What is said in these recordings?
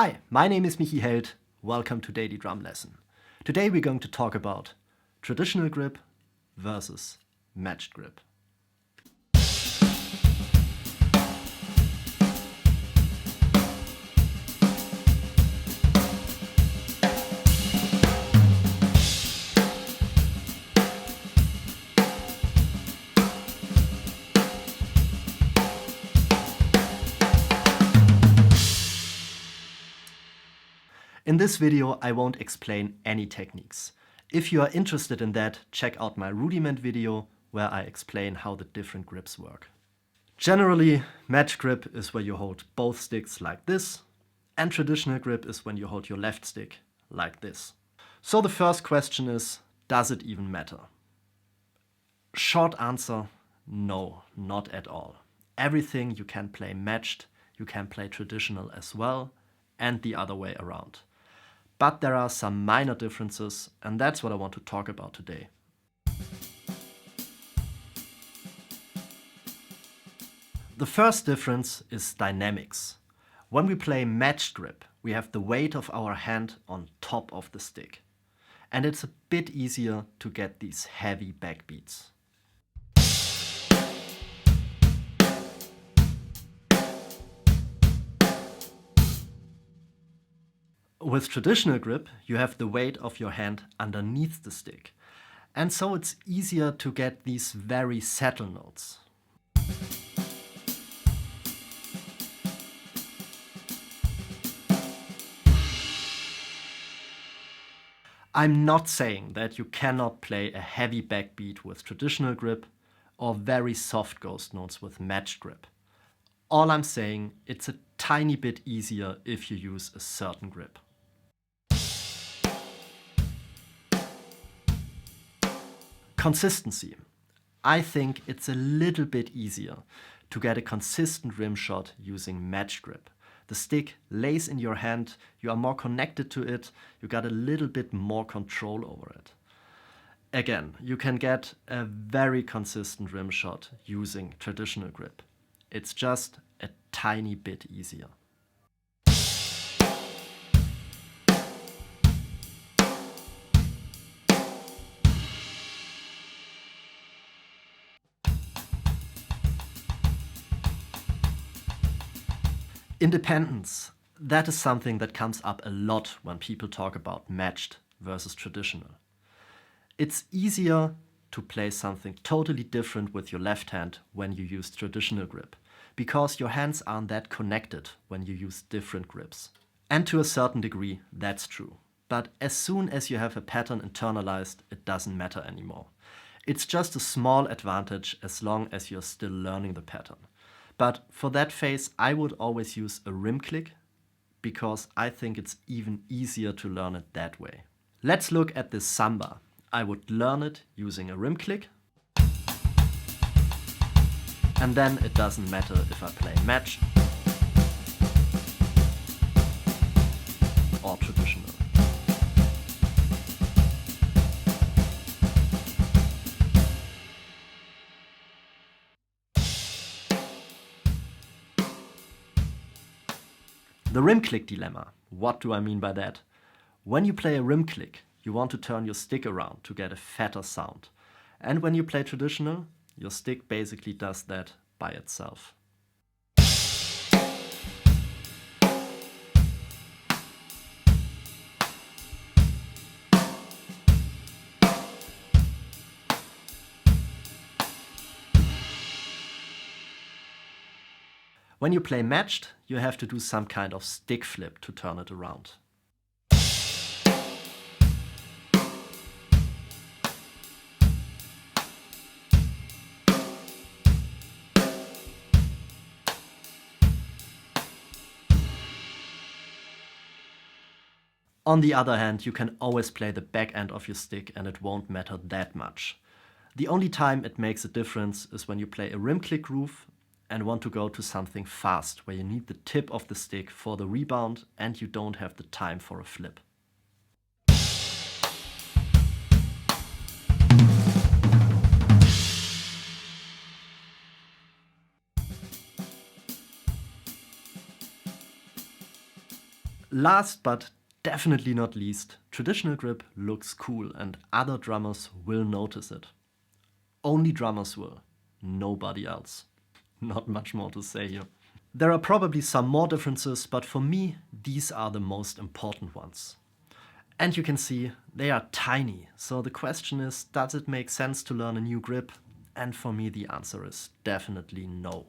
Hi, my name is Michi Held. Welcome to Daily Drum Lesson. Today we're going to talk about traditional grip versus matched grip. In this video, I won't explain any techniques. If you are interested in that, check out my rudiment video where I explain how the different grips work. Generally, match grip is where you hold both sticks like this, and traditional grip is when you hold your left stick like this. So the first question is, does it even matter? Short answer, no, not at all. Everything you can play matched, you can play traditional as well, and the other way around. But there are some minor differences, and that's what I want to talk about today. The first difference is dynamics. When we play matched grip, we have the weight of our hand on top of the stick. And it's a bit easier to get these heavy backbeats. With traditional grip, you have the weight of your hand underneath the stick. And so it's easier to get these very subtle notes. I'm not saying that you cannot play a heavy backbeat with traditional grip or very soft ghost notes with matched grip. All I'm saying, it's a tiny bit easier if you use a certain grip. Consistency. I think it's a little bit easier to get a consistent rim shot using matched grip. The stick lays in your hand, you are more connected to it, you got a little bit more control over it. Again, you can get a very consistent rim shot using traditional grip. It's just a tiny bit easier. Independence. That is something that comes up a lot when people talk about matched versus traditional. It's easier to play something totally different with your left hand when you use traditional grip, because your hands aren't that connected when you use different grips. And to a certain degree, that's true. But as soon as you have a pattern internalized, it doesn't matter anymore. It's just a small advantage as long as you're still learning the pattern. But for that phase, I would always use a rim click because I think it's even easier to learn it that way. Let's look at this samba. I would learn it using a rim click. And then it doesn't matter if I play match or traditional. The rim click dilemma. What do I mean by that? When you play a rim click, you want to turn your stick around to get a fatter sound. And when you play traditional, your stick basically does that by itself. When you play matched, you have to do some kind of stick flip to turn it around. On the other hand, you can always play the back end of your stick and it won't matter that much. The only time it makes a difference is when you play a rim click groove and want to go to something fast, where you need the tip of the stick for the rebound and you don't have the time for a flip. Last but definitely not least, traditional grip looks cool and other drummers will notice it. Only drummers will, nobody else. Not much more to say here. There are probably some more differences, but for me, these are the most important ones. And you can see they are tiny, so the question is, does it make sense to learn a new grip? And for me, the answer is definitely no.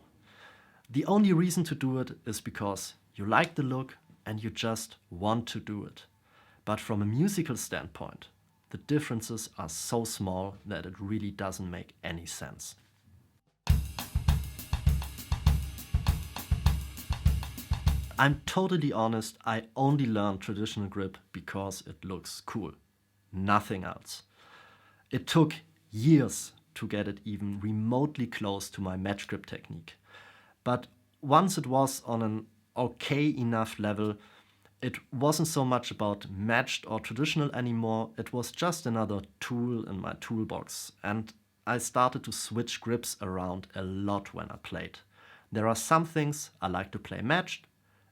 The only reason to do it is because you like the look and you just want to do it. But from a musical standpoint, the differences are so small that it really doesn't make any sense. I'm totally honest, I only learned traditional grip because it looks cool. Nothing else. It took years to get it even remotely close to my match grip technique. But once it was on an okay enough level, it wasn't so much about matched or traditional anymore, it was just another tool in my toolbox. And I started to switch grips around a lot when I played. There are some things I like to play matched,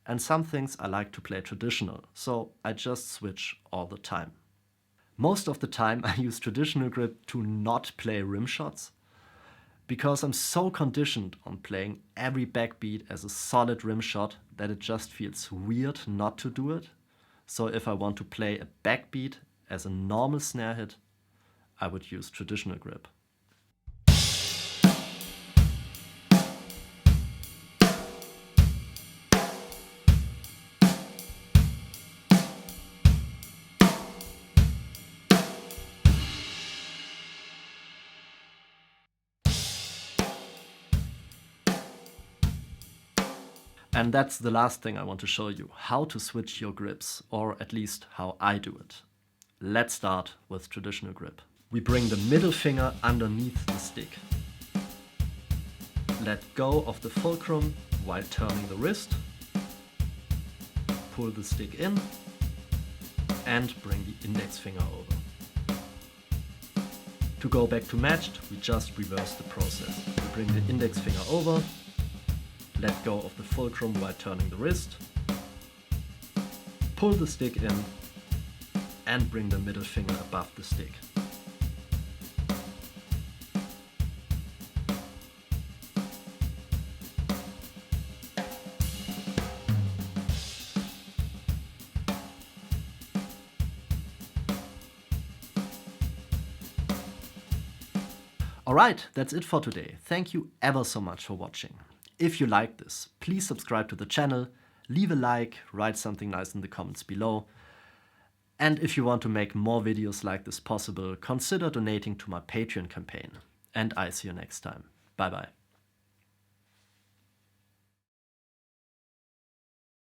and some things I like to play traditional, so I just switch all the time. Most of the time I use traditional grip to not play rim shots, because I'm so conditioned on playing every backbeat as a solid rim shot that it just feels weird not to do it. So if I want to play a backbeat as a normal snare hit, I would use traditional grip. And that's the last thing I want to show you, how to switch your grips, or at least how I do it. Let's start with traditional grip. We bring the middle finger underneath the stick. Let go of the fulcrum while turning the wrist. Pull the stick in and bring the index finger over. To go back to matched, we just reverse the process. We bring the index finger over, let go of the fulcrum while turning the wrist, pull the stick in, and bring the middle finger above the stick. Alright, that's it for today. Thank you ever so much for watching. If you like this, please subscribe to the channel, leave a like, write something nice in the comments below. And if you want to make more videos like this possible, consider donating to my Patreon campaign. And I see you next time. Bye bye.